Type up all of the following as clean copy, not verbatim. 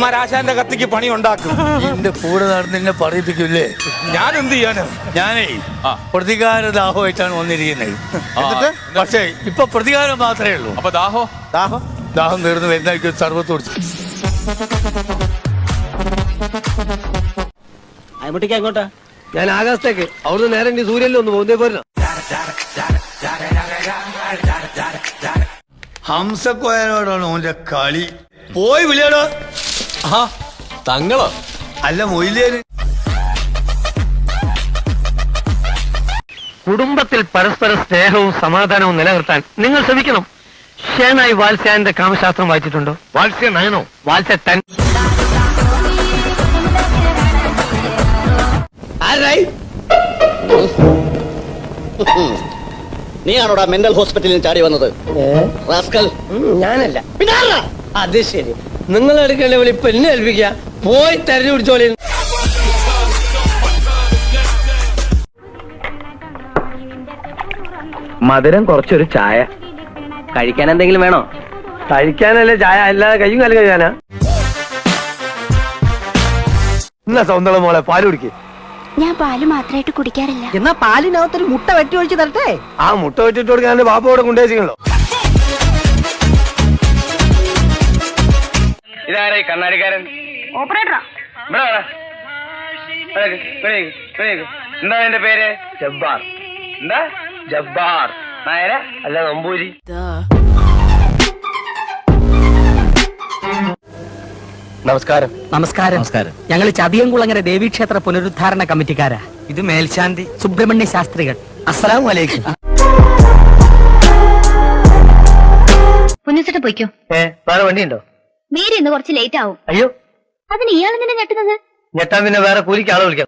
അവന്മാരാശാന്റെ കത്തിക്ക് പണി ഉണ്ടാക്കും. എന്റെ കൂടെ നടന്നെ പറയിപ്പിക്കൂല്ലേ? ഞാൻ എന്ത് ചെയ്യാനും? ഞാനേ പ്രതികാര ദാഹമായിട്ടാണ് വന്നിരിക്കുന്നത്. എന്നിട്ട് പക്ഷേ ഇപ്പൊ പ്രതികാരം മാത്രമേ ഉള്ളൂ. അപ്പൊ ദാഹം തീർന്നു വരുന്ന സർവത്ത് കൊടുത്തു. അയമുട്ടിക്ക് എങ്ങോട്ടാ? ഞാൻ ആകാശത്തേക്ക്. അവിടുന്ന് നേരെ ഇനി സൂര്യനിൽ ഒന്ന് പോകുന്നേ പോരുന്ന. ഹംസക്കോയനോടാണ് ഓന്റെ കളി. പോയി വിളിയാടോ. തങ്ങളോ? അല്ല മൊയിലേന്. കുടുംബത്തിൽ പരസ്പര സ്നേഹവും സമാധാനവും നിലനിർത്താൻ നിങ്ങൾ ശ്രമിക്കണം. ഷേനായി വാത്സ്യായന്റെ കാമശാസ്ത്രം വായിച്ചിട്ടുണ്ടോ? വാത്സ്യ നയനോ? വാത്സ്യ തൻ. നീയാണോടാ മെന്റൽ ഹോസ്പിറ്റലിൽ ചാടി വന്നത്? ഞാനല്ല. അത് ശരി. നിങ്ങൾ എടുക്കേണ്ട വിളി ഇപ്പൊ എന്നെ ഏൽപ്പിക്കുക. പോയി തെരഞ്ഞു പിടിച്ചോളി. മധുരം കുറച്ചൊരു ചായ. കഴിക്കാൻ എന്തെങ്കിലും വേണോ? കഴിക്കാനല്ലേ ചായ, അല്ലാതെ കയ്യും കാലും കഴിക്കാനാ? എന്നാ സൗന്ദര്യ മോളെ പാല് കുടിക്ക്. ഞാൻ പാല് മാത്രമായിട്ട് കുടിക്കാറില്ല. എന്നാ പാലിനകത്തൊരു മുട്ട വെട്ടി ഒഴിച്ച് തരട്ടെ? ആ മുട്ട വെട്ടിട്ട് കൊടുക്കാൻ ബാപ്പയോടെ കൊണ്ടുവച്ചിട്ടുണ്ടോ? ഇതാരാ ഈ കണ്ണാടിക്കാരൻ? ഓപ്പറേറ്ററാ. എന്താ എന്റെ പേര്? ജബ്ബാർ. എന്താ ജബ്ബാർ നായര അല്ല നമ്പൂരി? നമസ്കാരം. നമസ്കാരം. നമസ്കാരം. ഞങ്ങൾ ചതിയംകുളങ്ങര ദേവീക്ഷേത്ര പുനരുദ്ധാരണ കമ്മിറ്റിക്കാരാ. ഇത് മേൽശാന്തി സുബ്രഹ്മണ്യ ശാസ്ത്രികൾ. അസ്സലാമു അലൈക്കും. കുഞ്ഞിച്ചിട്ട് പോയിക്കോ. വേറെ വണ്ടിയുണ്ടോ? മേരി ഇന്ന് കുറച്ച് ലേറ്റ് ആവും. അയ്യോ, അതിന് ഇയാളെന്തിനാ ഞെട്ടുന്നത്? ഞെട്ടാൻ പിന്നെ വേറെ കൂലിക്ക് ആളെ വിളിക്കാം.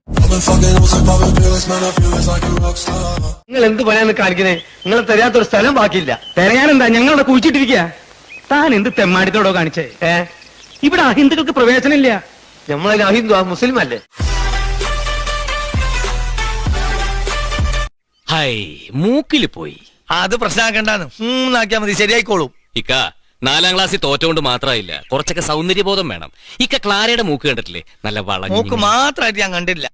നിങ്ങൾ എന്ത് പണിയാന്ന് കാണിക്കുന്നേ? നിങ്ങൾ തരാത്തൊരു സ്ഥലം ബാക്കിയില്ല. തെരയാനെന്താ? ഞങ്ങളുടെ കുഴിച്ചിട്ടിരിക്കുക. താൻ എന്ത് തെമ്മാടിത്തോടോ കാണിച്ചേ? ഇവിടെ അഹിന്ദുക്കൾക്ക് പ്രവേശനമില്ല. നമ്മളതിന് അഹിന്ദു, ആ മുസ്ലിം അല്ലേ? മൂക്കില് പോയി. അത് പ്രശ്നമാക്കണ്ടാന്ന് ആക്കിയാ മതി, ശരിയായിക്കോളും. ഇക്ക 4ാം ക്ലാസ്സിൽ തോറ്റോണ്ട് മാത്രമായില്ല, കുറച്ചൊക്കെ സൗന്ദര്യബോധം വേണം. ഇക്ക ക്ലാരയുടെ മൂക്ക് കണ്ടിട്ടില്ലേ? നല്ല വളഞ്ഞു. മൂക്ക് മാത്രമായിട്ട് ഞാൻ കണ്ടില്ല.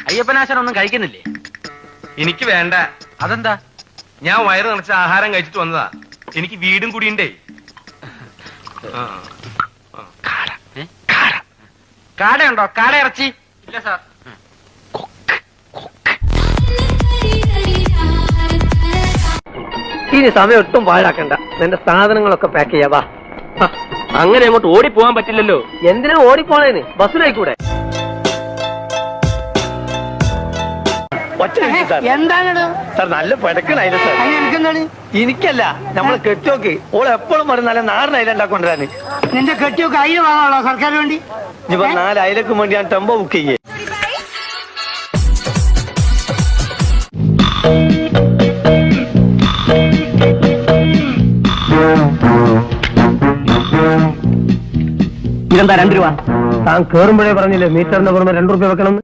അയ്യപ്പനാശൻ ഒന്നും കഴിക്കുന്നില്ലേ? എനിക്ക് വേണ്ട. അതെന്താ? ഞാൻ വയറ് നിറച്ച ആഹാരം കഴിച്ചിട്ട് വന്നതാ. എനിക്ക് വീടും കൂടിയുണ്ടേ. കാടയുണ്ടോ? കാട ഇറച്ചി ഇല്ല സാർ. ഇനി സമയം ഒട്ടും പാഴാക്കണ്ട. നിന്റെ സാധനങ്ങളൊക്കെ പാക്ക് ചെയ്യാവാ. അങ്ങനെ അങ്ങോട്ട് ഓടിപ്പോവാൻ പറ്റില്ലല്ലോ. എന്തിനാ ഓടിപ്പോണേന്? ബസ്സിലായിക്കൂടെ? എന്താണ് സാർ? നല്ല പിടക്കണായില്ല സാർ. എനിക്കല്ല, നമ്മളെ കെട്ടിയോക്ക്. ഓൾ എപ്പോഴും പറയും നല്ല നാടൻ അയില ഉണ്ടാക്കൊണ്ടിരാന്. നിന്റെ കെട്ടിയോക്ക് അയില വാങ്ങാണോ സർക്കാർ വേണ്ടി? ഇപ്പൊ 4 അയിലക്കും വേണ്ടി ഞാൻ ടെമ്പോ ബുക്ക് ചെയ്യേ. ഇതെന്താ 2 രൂപ? താൻ കേറുമ്പോഴേ പറഞ്ഞില്ലേ മീറ്ററിന് പുറമെ 2 രൂപ വെക്കണം.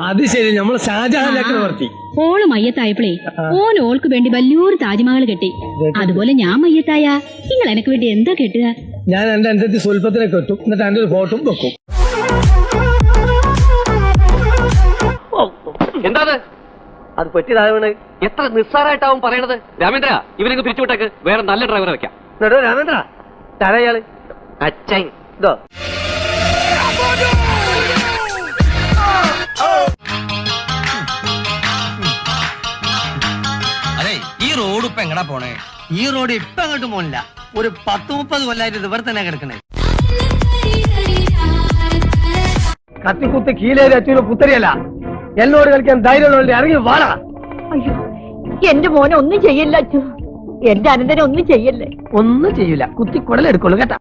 അത് ശരി. നമ്മള് ഷാജഹാനിലേക്ക് നിർത്തി. ഓള് മയ്യത്തായപ്പോഴേ ഓൻ ഓൾക്ക് വേണ്ടി വലിയൊരു താജ്മഹൽ കെട്ടി. അതുപോലെ ഞാൻ മയ്യത്തായ നിങ്ങൾ എനക്ക് വേണ്ടി എന്താ കെട്ടുക? ഞാൻ എന്റെ അനുസരിച്ച് സ്വല്പത്തിനെ കെട്ടും, എന്നിട്ട് എന്റെ ഒരു ഫോട്ടോ വെക്കും. എന്താ അത് പറ്റിയതാവണേ. എത്ര നിസ്സാരായിട്ടാവും പറയണത്? രാമേന്ദ്ര, ഇവനെ പിരിച്ചുവിട്ടേക്ക്. വേറെ നല്ല ഡ്രൈവറെ വെക്കാം. എന്നിട്ടോ രാമേന്ദ്ര തരയാള് അച്ഛൻ ഇതോ അതെ. ഈ റോഡ് ഇപ്പൊ എങ്ങടാ പോണേ? ഈ റോഡ് ഇപ്പൊ അങ്ങോട്ട് പോണില്ല. ഒരു 10-30 കൊല്ലായിട്ട് ഇവിടെ തന്നെ കിടക്കണേ. കത്തിക്കുത്ത് കീലേരി അച്ഛന് പുത്തരിയല്ല. എന്നോട് കളിക്കാൻ ധൈര്യമുള്ള ഇറങ്ങി വാടാ. അയ്യോ, എന്റെ മോനെ ഒന്നും ചെയ്യല്ല അച്ഛോ. എന്റെ അനന്തനെ ഒന്നും ചെയ്യല്ലേ. ഒന്നും ചെയ്യൂല. കുത്തി കുടലെടുക്കുള്ളൂ കേട്ടാ.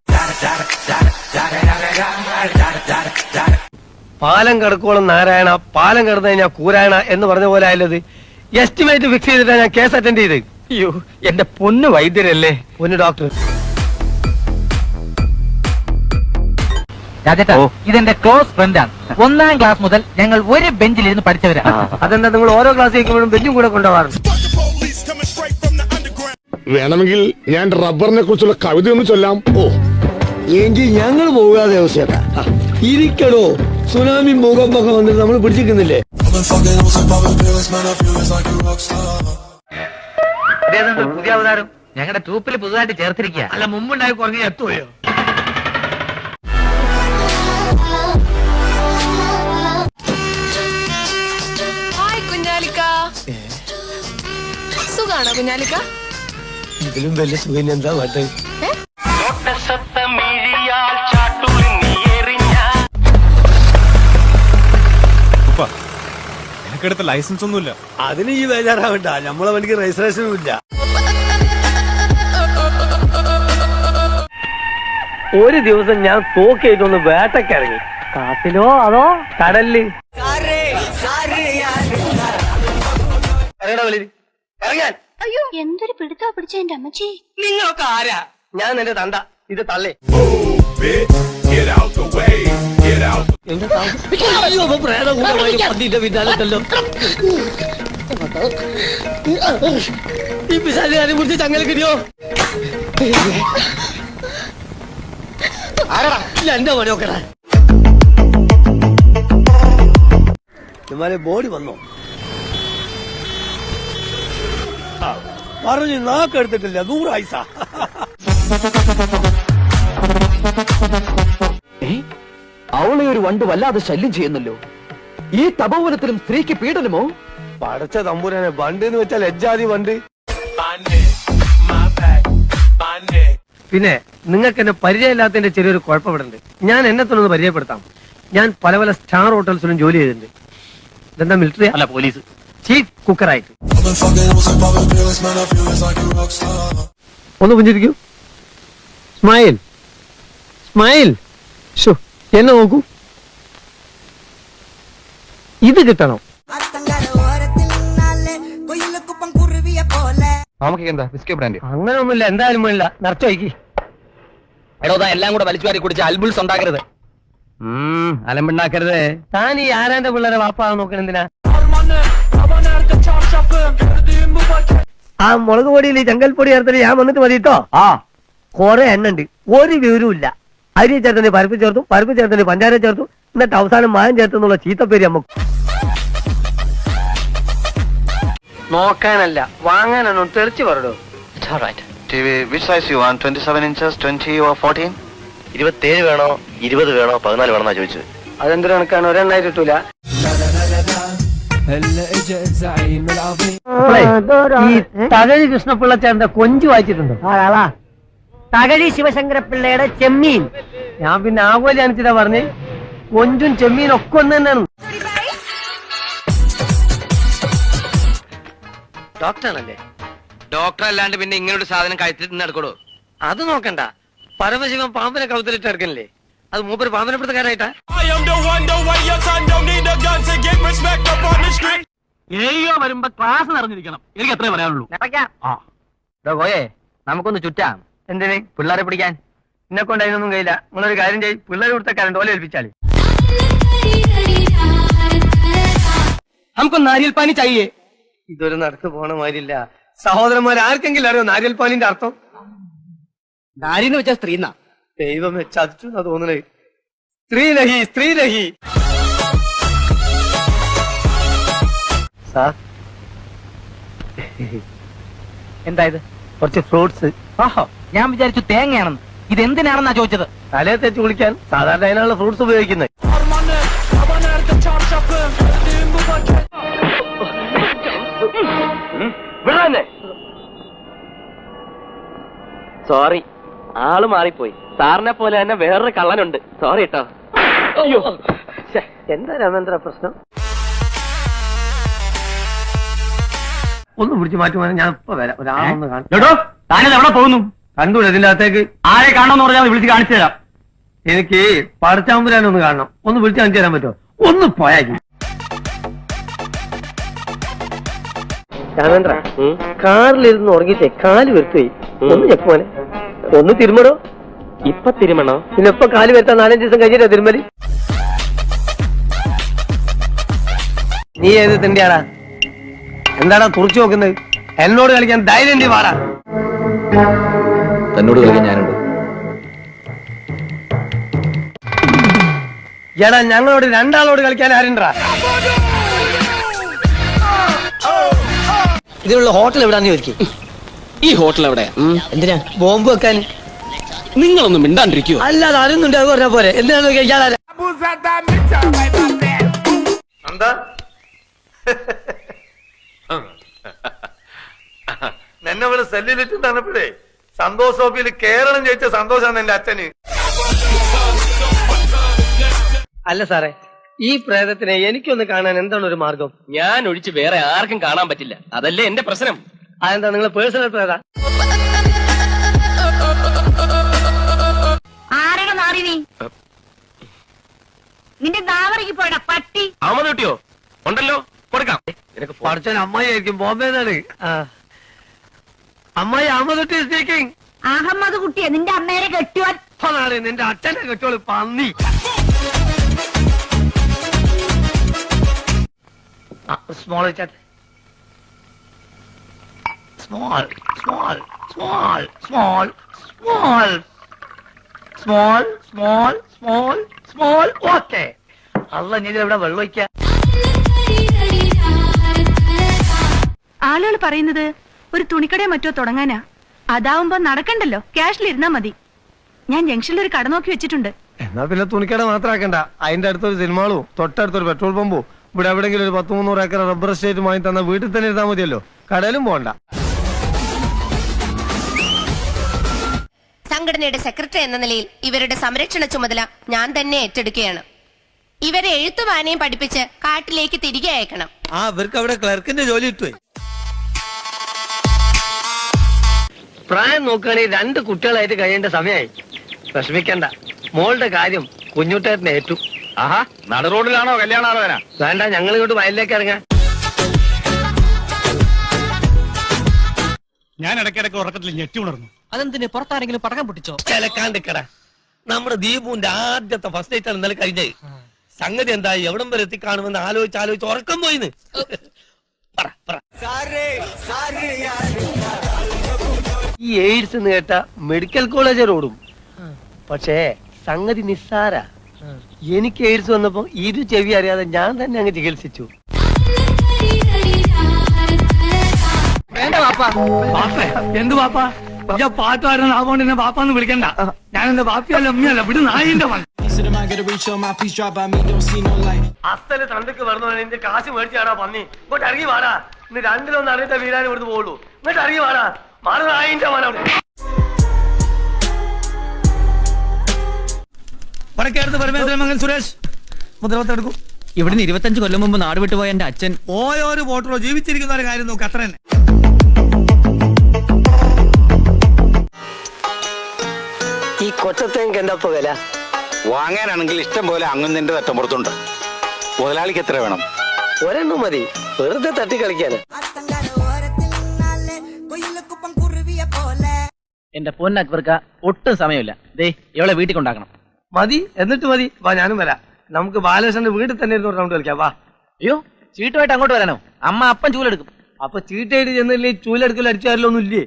പാലം കിടക്കോളം നാരായണ, പാലം കിടന്നു കഴിഞ്ഞാൽ കൂരായണ എന്ന് പറഞ്ഞ പോലെ ആയല്ലത്. എസ്റ്റിമേറ്റ് ഫിക്സ് ചെയ്തിട്ടാണ് ഞാൻ കേസ് അറ്റൻഡ് ചെയ്ത്. അയ്യോ, എന്റെ പൊന്നു വൈദ്യരല്ലേ. പൊന്നു ഡോക്ടർ. രാജേട്ടാ ഇതെന്റെ ക്ലോസ് ഫ്രണ്ടാണ്. 1ാം ക്ലാസ് മുതൽ ഞങ്ങൾ ഒരു ബെഞ്ചിലിരുന്ന് പഠിച്ചവരാ. അതെന്താ നിങ്ങൾ ഓരോ ക്ലാസ് കേൾക്കുമ്പോഴും ബെഞ്ചും കൂടെ കൊണ്ടുപോകാറുണ്ട്? വേണമെങ്കിൽ ഞാൻ റബ്ബറിനെ കുറിച്ചുള്ള കവിത ഒന്ന് ചൊല്ലാം. ഓ എങ്കിൽ ഞങ്ങൾ പോകാതെ അവസ്ഥ ഇരിക്കടോ. സുനാമി ഭൂകമ്പൊക്കെ വന്നിട്ട് നമ്മൾ പിടിച്ചിരിക്കുന്നില്ലേ? പുതിയ അവതാരം ഞങ്ങളുടെ ട്രൂപ്പിൽ പുതുതായിട്ട് ചേർത്തിരിക്കുക. അല്ല, മുമ്പുണ്ടായി കുറഞ്ഞ എത്തുകയോ? സുഖാണോ കുഞ്ഞാലിക്ക? ഇതിലും വലിയ സുഖം എന്താ വേണ്ടത്? എനിക്കെടുത്ത ലൈസൻസ് ഒന്നുമില്ല. അതിന് ഈ ബേജാറാവണ്ട, നമ്മളെ വണ്ടിക്ക് രജിസ്ട്രേഷനും ഇല്ല. ഒരു ദിവസം ഞാൻ തോക്കിയിട്ടൊന്ന് വേട്ടക്കിറങ്ങി. കാട്ടിലോ അതോ കടലില്? ഇറങ്ങാൻ. അയ്യോ എന്തൊരു പിടുത്തോ പിടിച്ച എന്റെ അമ്മച്ചി. നിങ്ങളൊക്കെ ആരാ? ഞാൻ എന്റെ തണ്ട, ഇത് തള്ളേ. പിന്നാലല്ലോ ഈ പിശാചിനെ കുറിച്ച് ചങ്ങല കിട്ടിയോ? എന്റെ പണി നോക്കടാ. ഇമാരെ ബോഡി വന്നോ? പറഞ്ഞു നാക്കെടുത്തിട്ടില്ല 100 ആയിസ. അവളെ ഒരു വണ്ട് വല്ലാതെ ശല്യം ചെയ്യുന്നല്ലോ. ഈ തപോവനത്തിലും സ്ത്രീക്ക് പീഡനമോ? പടച്ച തമ്പുരാനെ, വണ്ട് എന്ന് വെച്ചാൽ ലജ്ജാതി വണ്ട്. പിന്നെ നിങ്ങൾക്ക് എന്നെ പരിചയമില്ലാത്തതിന്റെ ചെറിയൊരു കുഴപ്പപ്പെടുന്നുണ്ട്. ഞാൻ എന്നെ തന്നെ പരിചയപ്പെടുത്താം. ഞാൻ പല പല സ്റ്റാർ ഹോട്ടൽസിലും ജോലി ചെയ്തിട്ടുണ്ട്. ഇതെന്താ മിലിറ്ററി അല്ല പോലീസ്, ചീഫ് കുക്കറായിട്ട്. ഒന്ന് പുഞ്ചിരിക്കൂ. Smile smile. എന്നെ നോക്കൂ. ഇത് കിട്ടണം. അങ്ങനെ ഒന്നുമില്ല. എന്തായാലും വേണ്ടില്ല, നിറച്ചു വയ്ക്കി. എടോ എല്ലാം കൂടെ വലിച്ചു വാരി കുടിച്ച് അൽബുൾസ് ഉണ്ടാക്കരുത്. അലമ്പുണ്ടാക്കരുത്. താൻ ഈ ആരാന്റെ പിള്ളേരെ വാപ്പാകാൻ നോക്കണ എന്തിനാ? ആ മുളക് പൊടിയിൽ ചെങ്കൽപ്പൊടി ചേർത്തിട്ട് ഞാൻ വന്നിട്ട് മതിട്ടോ. കൊറേ എണ്ണ ഉണ്ട്, ഒരു വിവരവും ഇല്ല. അരി ചേർത്തന്നെ പരിപ്പ് ചേർത്തു, പരിപ്പ് ചേർത്തന്നെ പഞ്ചാര ചേർത്തു, എന്നിട്ട് അവസാനം മായം ചേർത്തെന്നുള്ള ചീത്തപ്പേര് നമുക്ക് നോക്കാനല്ല വാങ്ങാനാണോ? തെറിച്ച് പറടോ. Which size you want? 27 inches, 20 or 14? 27 വേണോ 20 വേണോ 14 വേണമെന്നാ ചോദിച്ചത്. അതെന്തൊരു കണക്കാണ്, ഒരെണ്ണായിട്ട് കിട്ടൂല. ഈ തകഴി കൃഷ്ണപിള്ള ചേട്ടന്റെ കൊഞ്ച് വായിച്ചിട്ടുണ്ടോ? തകഴി ശിവശങ്കരപിള്ളയുടെ ചെമ്മീൻ. ഞാൻ പിന്നെ ആകോലി അനിച്ചിട്ടാ പറഞ്ഞ് കൊഞ്ചും ചെമ്മീനും ഒക്കെ ഒന്ന് തന്നെയാണ്. ഡോക്ടറാണല്ലേ? ഡോക്ടർ അല്ലാണ്ട് പിന്നെ ഇങ്ങനെ ഒരു സാധനം കഴിച്ചിട്ട് നടക്കണോ? അത് നോക്കണ്ട. പരമശിവൻ പാമ്പിനെ കൗത്തിലിട്ട് എടുക്കണില്ലേ? അത് മൂപ്പര് പാമ്പിനെ പിടുത്തക്കാരായിട്ടാ. ഏയ്യോ വരുമ്പോ ക്ലാസ് നിറഞ്ഞിരിക്കണം. എനിക്ക് എത്രേ പറയാനുള്ളൂ. പോയേ നമുക്കൊന്ന് ചുറ്റാം. എന്തിന്? പിള്ളേരെ പിടിക്കാൻ. എന്നെ കൊണ്ട് അതിനൊന്നും കഴിയില്ല. നിങ്ങളൊരു കാര്യം ചെയ്യും, പിള്ളേരെ കൊടുത്തക്കാരുണ്ട്, ഓലെ ഏൽപ്പിച്ചാല്. നമുക്ക് നാരിയൽ പാനി ചായേ. ഇതൊരു നടക്ക് പോണ മാതിരില്ല. സഹോദരന്മാർ ആർക്കെങ്കിലും അറിയോ നാരിയൽ പാനിന്റെ അർത്ഥം? നാരിന്ന് വെച്ചാൽ സ്ത്രീന്നാ. ദൈവമേ, ചതിച്ചു എന്നാ തോന്നണേ. സ്ത്രീലഹി സ്ത്രീലഹി. സാർ എന്താ ഇത്? കുറച്ച് ഫ്രൂട്ട്സ്. ഓഹോ, ഞാൻ വിചാരിച്ചു തേങ്ങയാണെന്ന്. ഇതെന്തിനാണെന്നാ ചോദിച്ചത്. തലയെ തേച്ച് കുളിക്കാൻ സാധാരണ അതിനുള്ള ഫ്രൂട്ട്സ് ഉപയോഗിക്കുന്നത്. സോറി, ആള് മാറിപ്പോയി. സാറിനെ പോലെ തന്നെ വേറൊരു കള്ളനുണ്ട്. സോറി കേട്ടോ. അയ്യോ, എന്താ രാമേന്ദ്ര പ്രശ്നം? ഒന്ന് പിടിച്ചു മാറ്റുവാൻ ഞാൻ ഇപ്പൊ വരാം. ഒരാളൊന്ന് കേട്ടോ, താനത് എവിടെ പോകുന്നു? കണ്ടൂടെ ഇതിന്റെ അകത്തേക്ക്? ആരെ കാണണമെന്ന് പറഞ്ഞാൽ വിളിച്ച് കാണിച്ചു തരാം. എനിക്ക് പടച്ചാമ്പുരാനൊന്ന് കാണണം. ഒന്ന് വിളിച്ച് കാണിച്ചു തരാൻ പറ്റുമോ? ഒന്ന് പോയാക്കി. രാമേന്ദ്ര, കാറിലിരുന്ന് ഉറങ്ങിട്ടേ കാല് വരുത്തുപോയി. ഒന്ന് ചെക്കുവാനെ, ഒന്ന് തിരുമടോ. ഇപ്പൊ തിരുമണോ? പിന്നെ ഇപ്പൊ കാല് വരുത്താൻ 4-5 ദിവസം കഴിഞ്ഞിട്ടാ തിരുമല്. നീ ഏത് തിണ്ടിയാടാ? എന്താടാ തുറച്ചു നോക്കുന്നത്? എന്നോട് കളിക്കാൻ ധൈര്യം ഉണ്ട് വാടാ. തന്നോട് കളിക്കാൻ ഞാനുണ്ട്. എടാ ഞങ്ങളോട് രണ്ടാളോട് കളിക്കാൻ ആരുണ്ടാ? ഇതിനുള്ള ഹോട്ടൽ എവിടാന്ന് ചോദിക്കും. ഈ ഹോട്ടൽ എവിടെ? എന്തിനാ? ബോംബ് വെക്കാൻ. നിങ്ങളൊന്നും മിണ്ടാണ്ടിരിക്കുവോ? അല്ലാതെ അറിയുന്നുണ്ട് അത് പറഞ്ഞ പോലെ. എന്തിനാന്ന് നോക്കിയാ ഇയാളാരാ? എന്താ എന്നെ ഇവിടെ സെല്ലിലിട്ട് തന്നപ്പോഴേ സന്തോഷ് ഓഫീൽ കേരളം ജയിച്ച സന്തോഷാണ് എന്റെ അച്ഛന്. അല്ല സാറേ, ഈ പ്രേതത്തിനെ എനിക്കൊന്ന് കാണാൻ എന്താണ് ഒരു മാർഗം? ഞാൻ ഒഴിച്ച് വേറെ ആർക്കും കാണാൻ പറ്റില്ല. അതല്ലേ എന്റെ പ്രശ്നം. അതെന്താ നിങ്ങൾ പേഴ്സണൽ പ്രേത? ആരാണ് മാറി നീ? നിന്റെ ദാവറയ്ക്ക് പോയടാ പട്ടി. അഹമ്മദ് കിട്ടിയോ? ഉണ്ടല്ലോ, കൊടുക്കാം. പഠിച്ചാൽ അമ്മായി ആയിരിക്കും. ബോംബെന്നാണ്. അമ്മായി അഹമ്മദ് സ്പീക്കിംഗ്. അഹമ്മദ് കുട്ടിയെ നിന്റെ അമ്മേനെ കെട്ടുവാൻ. അതാണ് നിന്റെ അച്ഛനെ കെട്ടോള് പന്നി. Small small small small small small small small small small. Okay. അല്ല നീ എവിടെ വെള്ളം ഒഴിക്കാ? ആളുകൾ പറയുന്നത് ഒരു തുണിക്കടയോ മറ്റോ തുടങ്ങാനാ. അതാവുമ്പോ നടക്കണ്ടല്ലോ, ക്യാഷിലിരുന്നാ മതി. ഞാൻ ജംഗ്ഷനിൽ ഒരു കട നോക്കി വെച്ചിട്ടുണ്ട്. എന്നാ പിന്നെ തുണിക്കട മാത്രമാക്കണ്ട. അതിന്റെ അടുത്തൊരു സിനിമാളും തൊട്ടടുത്തൊരു പെട്രോൾ പമ്പും ഇവിടെ എവിടെയെങ്കിലും ഒരു 100-300 ഏക്കർ റബ്ബർ എസ്റ്റേറ്റ് വാങ്ങി തന്ന വീട്ടിൽ തന്നെ ഇരുന്നാ മതിയല്ലോ. കടയിലും പോകണ്ട. സംഘടനയുടെ സെക്രട്ടറി എന്ന നിലയിൽ ഇവരുടെ സംരക്ഷണ ചുമതല ഞാൻ തന്നെ ഏറ്റെടുക്കുകയാണ്. ഇവരെ എഴുത്തുവാനയും പഠിപ്പിച്ച് കാട്ടിലേക്ക് തിരികെ അയക്കണം. ഇവർക്ക് അവിടെ ക്ലർക്കിന്റെ ജോലി കിട്ടുവേ. പ്രായം നോക്കുകയാണെങ്കിൽ 2 കുട്ടികളായിട്ട് കഴിയേണ്ട സമയമായി. വിഷമിക്കണ്ട, മോളുടെ കാര്യം കുഞ്ഞുട്ടേട്ടനെ ഏറ്റു. ആഹാ, നട റോഡിലാണോ കല്യാണാലോചന? വേണ്ട, ഞങ്ങൾ ഇങ്ങോട്ട് വയലിലേക്ക് ഇറങ്ങാം. ഞാൻ ഇടയ്ക്കിടയ്ക്ക് ഉറക്കത്തിൽ ഞെട്ടി ഉണർന്നു. അതെന്തിന്? പുറത്താരെങ്കിലും പടക്കം പൊട്ടിച്ചോ? ചിലക്കാണ്ടിക്കട. നമ്മുടെ ദീപുവിന്റെ ആദ്യത്തെ ഫസ്റ്റ് നൈറ്റ് ആണ് ഇന്നലെ കഴിഞ്ഞത്. സംഗതി എന്തായി, എവിടം വരെ എത്തിക്കാണുമെന്ന് ആലോചിച്ച് ഉറക്കം പോയിന്ന്. ഈ എയ്ഡ്സ് എന്ന് കേട്ട മെഡിക്കൽ കോളേജ് റോഡും. പക്ഷേ സംഗതി നിസ്സാര. എനിക്ക് എയ്ഡ്സ് വന്നപ്പോ ഇത് ചെവി അറിയാതെ ഞാൻ തന്നെ അങ്ങ് ചികിത്സിച്ചു. വേണ്ട വാപ്പാ. എന്ത് വാപ്പാ? ഞാൻ പാട്ടുകാരൻ ആവോണ്ട് എന്നെ വാപ്പാന്ന് വിളിക്കണ്ട. ഞാൻ എന്റെ വാപ്പിയല്ല അമ്മയല്ല, ഇവിടെ നായിന്റെ മൺ. അസ്ഥല് തന്തക്ക് പറഞ്ഞു എന്റെ കാശ് മേടിച്ചാടാ പന്നി. ഇങ്ങോട്ട് ഇറങ്ങി വാടാ. ഇന്ന് 2-1 അറിയത്തെ വീരാൻ ഇവിടുന്ന് പോകുള്ളൂ. ഇങ്ങോട്ട് ഇറങ്ങി വാടാ. മാറി നായിന്റെ മന. വടക്കേടത്ത് പരമേശ്വരൻ മകൻ സുരേഷ് മുദ്രവത്തെടുക്കും. ഇവിടുന്ന് 25 കൊല്ലം മുമ്പ് നാട് വിട്ടുപോയ എന്റെ അച്ഛൻ ഓരോരു വോട്ടറോ ജീവിച്ചിരിക്കുന്ന ഒരു കാര്യം നോക്ക്, അത്ര തന്നെ. ഈ കൊച്ചത്തേക്ക് എന്താ വില? വാങ്ങാനാണെങ്കിൽ ഇഷ്ടം പോലെ അങ്ങുന്നതിന്റെ തട്ടമ്പുറത്തുണ്ട്. മുതലാളിക്ക് എത്ര വേണം? ഒരെണ്ണം മതി, വെറുതെ തട്ടി കളിക്കാന്. എന്റെ പൊന്നക്ബർക്ക ഒട്ടും സമയമില്ല. ദേ ഇവളെ വീട്ടിൽ കൊണ്ടാക്കണം. മതി, എന്നിട്ട് മതി. വാ, ഞാനും വരാം. നമുക്ക് ബാലകൃഷ്ണന്റെ വീട്ടിൽ തന്നെ ഇരുന്ന് റൗണ്ട് കളിക്കാം. വാ. അയ്യോ, ചീട്ടുമായിട്ട് അങ്ങോട്ട് വരാനോ? അമ്മ അപ്പം ചൂലെടുക്കും. അപ്പൊ ചീട്ടായിട്ട് ചെന്നില്ലേ ചൂലെടുക്കൽ അടിച്ചാരലൊന്നും ഇല്ലേ?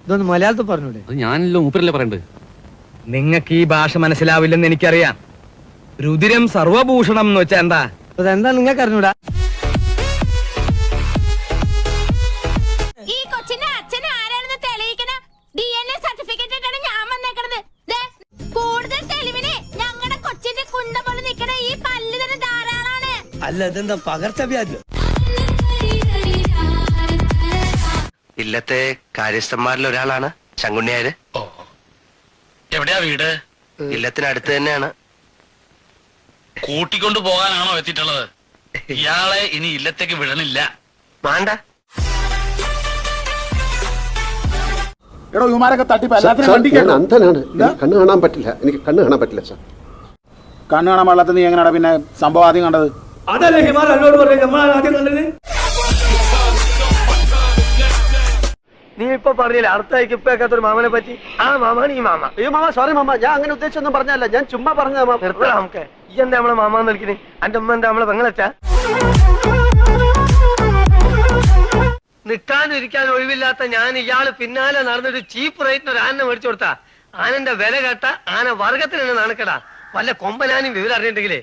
ഇതൊന്ന് മലയാളത്തിൽ പറഞ്ഞൂടെ? ഞാനല്ലോ മൂപ്പരല്ലേ പറയണ്ടത്. നിങ്ങൾക്ക് ഈ ഭാഷ മനസ്സിലാവില്ലെന്ന് എനിക്കറിയാം. രുതിരം സർവഭൂഷണം എന്ന് വെച്ചാ എന്താ? അതെന്താ നിങ്ങൾക്ക് അറിഞ്ഞൂടാ? ഈ കൊച്ചിന്റെ അച്ഛനെ ആരാണെന്ന് തെളിയിക്കണ DNA സർട്ടിഫിക്കറ്റ് ഇട്ടാണ് ഞാൻ വന്നേക്കണത്. കൂടുതൽ തെളിവിന് ഞങ്ങളുടെ കൊച്ചിന്റെ കുണ്ട പോലെ നിൽക്കണ ഈ പല്ല് തന്നെ ധാരാളാണ്. അല്ല, ഇതെന്താ പകർച്ചവ്യാധി? ഇല്ലത്തെ കാര്യസ്ഥന്മാരിൽ ഒരാളാണ് ചങ്കുണ്ണിയാര്. എവിടെയാ വീട്? ഇല്ലത്തിനടുത്ത് തന്നെയാണ്. കൂട്ടിക്കൊണ്ടു പോകാനാണോ എത്തിയിട്ടുള്ളത്? ഇയാളെ ഇനി ഇല്ലത്തേക്ക് വിടണില്ല. വേണ്ട. എടോ, ഇവന്മാരൊക്കെ തട്ടിപ്പ് എല്ലാത്തിനും വണ്ടിക്കാണ്. അന്ധനാണ്, കണ്ണ് കാണാൻ പറ്റില്ല. എനിക്ക് കണ്ണ് കാണാൻ പറ്റില്ല സാർ. കണ്ണ് കാണാൻ പാടില്ലാത്ത നീ എങ്ങനെയാണ് പിന്നെ സംഭവം ആദ്യം കണ്ടത്? അതല്ലേ ഹിമാർ എന്നോട് പറഞ്ഞു നമ്മൾ ആദ്യം കണ്ടത്. നീ ഇപ്പൊ പറഞ്ഞില്ല അടുത്തേക്ക് ഇപ്പൊ വെക്കാത്തൊരു മാമനെ പറ്റി. ആ മാമാണ് ഈ മാമ. അയ്യോ മാമ സോറി മാമ, ഞാൻ അങ്ങനെ ഉദ്ദേശിച്ചൊന്നും പറഞ്ഞല്ല, ഞാൻ ചുമ്മാ പറഞ്ഞ നിർത്തടാ നമുക്ക്. ഈ എന്താ നമ്മളെ മാമാന്ന് വിളിക്കുന്നത്? എന്റെ ഉമ്മ എന്താ നമ്മളെ പെങ്ങളച്ചാ? നിൽക്കാനും ഇരിക്കാനും ഒഴിവില്ലാത്ത ഞാൻ ഇയാള് പിന്നാലെ നടന്നൊരു ചീപ്പ് റേറ്റിന് ഒരു ആനെ മേടിച്ചു കൊടുത്താ. ആനന്റെ വില കേട്ട ആന വർഗത്തിന് തന്നെ നാണക്കടാ. വല്ല കൊമ്പനാനും വിവരം അറിയണ്ടെങ്കിലേ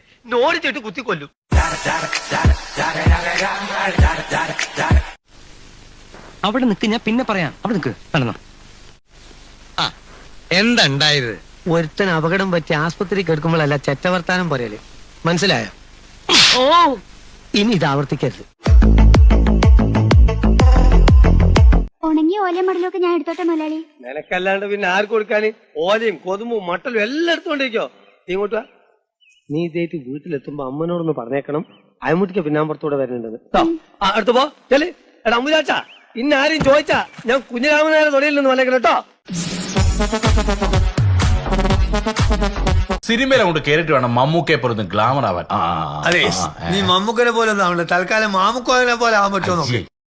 ഓടിച്ചിട്ട് കുത്തിക്കൊല്ലും. അവിടെ നിക്ക്, ഞാൻ പിന്നെ പറയാം. അവിടെ നിക്ക് നടന്നോ. ആ എന്താ ഉണ്ടായത്? ഒരുത്തൻ അപകടം പറ്റി ആസ്പത്രി കിടക്കുമ്പോഴല്ല ചെറ്റവർത്താനം പറയല്, മനസ്സിലായോ? ഓ ഇനി ഇത് ആവർത്തിക്കരുത്. ഉണങ്ങിയ ഓലയും മടലൊക്കെ ഞാൻ എടുത്തോട്ടെ മുതലാളി. നിനക്കല്ലാണ്ട് പിന്നെ ആർക്ക് കൊടുക്കാന്? ഓലയും കൊതുമ്പും മട്ടലും എല്ലാം എടുത്തോണ്ടിരിക്കോ. നീ ഇങ്ങോട്ട് വാ. നീ ഇതേറ്റ് വീട്ടിലെത്തുമ്പോ അമ്മനോടൊന്ന് പറഞ്ഞേക്കണം അയമുട്ടിക്ക് പിന്നാമ്പുറത്തൂടെ വരുന്നുണ്ടെന്ന്. അടുത്ത് പോ ചെല്. എടാ അമ്മു ചാച്ചാ, ഇന്ന ആരും ചോദിച്ചാ ഞാൻ കുഞ്ഞിരാമനാരെ തൊടയില്ലെന്ന് പറഞ്ഞേക്കണം കേട്ടോ. സിനിമയിലെ കൊണ്ട് കേറിട്ട് വേണം മമ്മൂക്കയെ പോലൊന്ന് ഗ്ലാമർ ആവാൻ. അതെ, നീ മമ്മൂക്കനെ പോലെ ഒന്നും ആവണ്ട, തൽക്കാലം മാമുക്കോനെ പോലെ ആവാൻ പറ്റുമോ?